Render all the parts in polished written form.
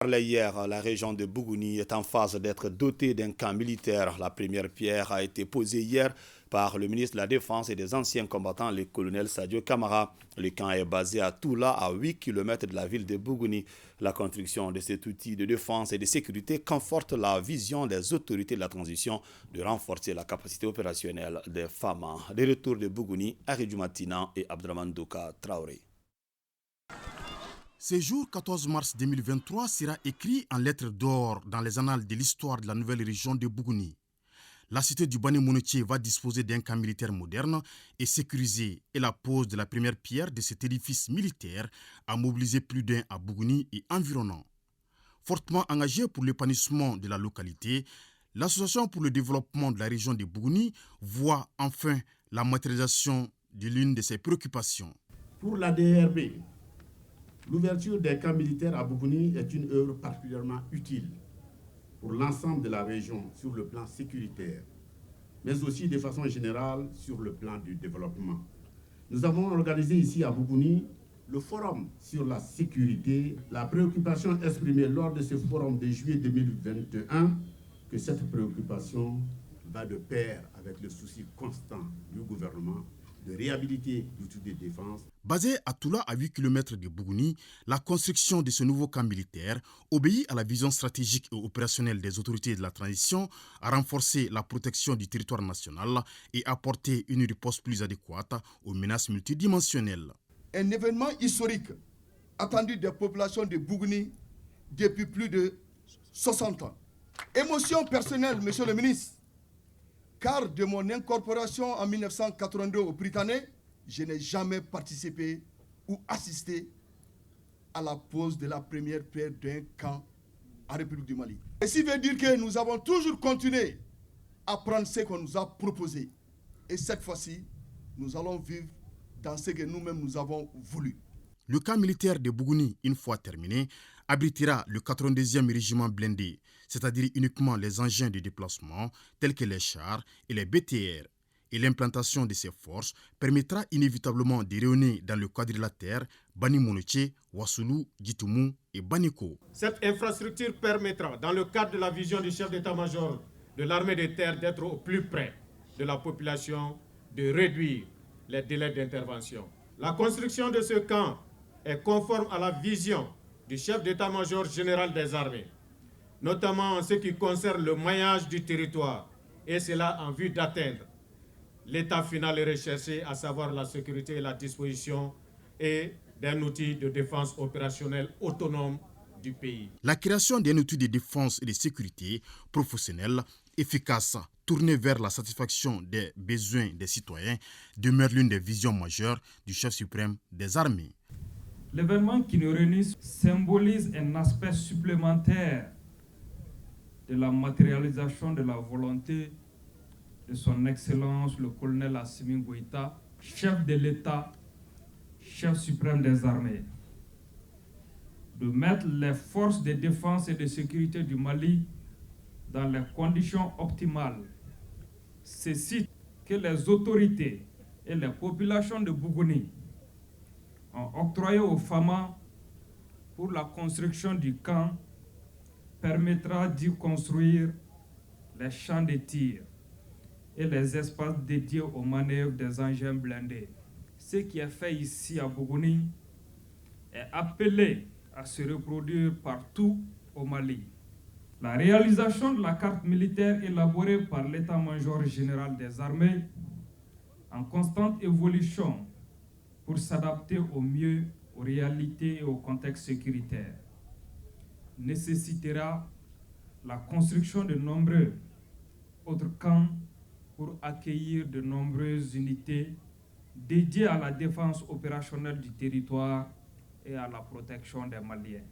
parlait hier, la région de Bougouni est en phase d'être dotée d'un camp militaire. La première pierre a été posée hier par le ministre de la Défense et des anciens combattants, le colonel Sadio Kamara. Le camp est basé à Toula, à 8 km de la ville de Bougouni. La construction de cet outil de défense et de sécurité conforte la vision des autorités de la transition de renforcer la capacité opérationnelle des FAMA. De retour de Bougouni, Aridou Matina et Abdraman Douka Traoré. Ce jour 14 mars 2023 sera écrit en lettres d'or dans les annales de l'histoire de la nouvelle région de Bougouni. La cité du Bani Mounetier va disposer d'un camp militaire moderne et sécurisé, et la pose de la première pierre de cet édifice militaire a mobilisé plus d'un à Bougouni et environnant. Fortement engagée pour l'épanouissement de la localité, l'Association pour le développement de la région de Bougouni voit enfin la matérialisation de l'une de ses préoccupations. Pour la DRB, l'ouverture des camps militaires à Bougouni est une œuvre particulièrement utile pour l'ensemble de la région sur le plan sécuritaire, mais aussi de façon générale sur le plan du développement. Nous avons organisé ici à Bougouni le forum sur la sécurité. La préoccupation exprimée lors de ce forum de juillet 2021, que cette préoccupation va de pair avec le souci constant du gouvernement de réhabiliter l'outil de défense. Basé à Toula, à 8 km de Bougouni, la construction de ce nouveau camp militaire obéit à la vision stratégique et opérationnelle des autorités de la transition, à renforcer la protection du territoire national et apporter une riposte plus adéquate aux menaces multidimensionnelles. Un événement historique attendu des populations de Bougouni depuis plus de 60 ans. Émotion personnelle, monsieur le ministre, car de mon incorporation en 1982 au Britannique, je n'ai jamais participé ou assisté à la pose de la première pierre d'un camp en République du Mali. Ceci veut dire que nous avons toujours continué à prendre ce qu'on nous a proposé. Et cette fois-ci, nous allons vivre dans ce que nous-mêmes nous avons voulu. Le camp militaire de Bougouni, une fois terminé, abritera le 82e régiment blindé, c'est-à-dire uniquement les engins de déplacement tels que les chars et les BTR. Et l'implantation de ces forces permettra inévitablement de rayonner dans le quadrilatère Bani Mounetier, Wassoulou, Djitoumou et Baniko. Cette infrastructure permettra, dans le cadre de la vision du chef d'état-major de l'armée de terre, d'être au plus près de la population, de réduire les délais d'intervention. La construction de ce camp est conforme à la vision du chef d'état-major général des armées, notamment en ce qui concerne le maillage du territoire, et cela en vue d'atteindre l'état final est recherché, à savoir la sécurité et la disposition et d'un outil de défense opérationnelle autonome du pays. La création d'un outil de défense et de sécurité professionnel efficace, tourné vers la satisfaction des besoins des citoyens, demeure l'une des visions majeures du chef suprême des armées. L'événement qui nous réunit symbolise un aspect supplémentaire de la matérialisation de la volonté de son Excellence le colonel Assimi Goïta, chef de l'État, chef suprême des armées, de mettre les forces de défense et de sécurité du Mali dans les conditions optimales. Ceci que les autorités et les populations de Bougouni ont octroyé aux FAMA pour la construction du camp permettra d'y construire les champs de tir et les espaces dédiés aux manœuvres des engins blindés. Ce qui est fait ici à Bougouni est appelé à se reproduire partout au Mali. La réalisation de la carte militaire élaborée par l'état-major général des armées en constante évolution pour s'adapter au mieux aux réalités et au contexte sécuritaire nécessitera la construction de nombreux autres camps pour accueillir de nombreuses unités dédiées à la défense opérationnelle du territoire et à la protection des Maliens.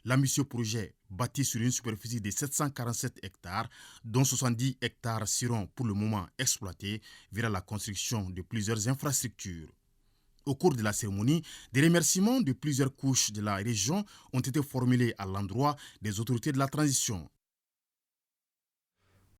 L'ambitieux projet, bâti sur une superficie de 747 hectares, dont 70 hectares seront pour le moment exploités, verra la construction de plusieurs infrastructures. Au cours de la cérémonie, des remerciements de plusieurs couches de la région ont été formulés à l'endroit des autorités de la transition.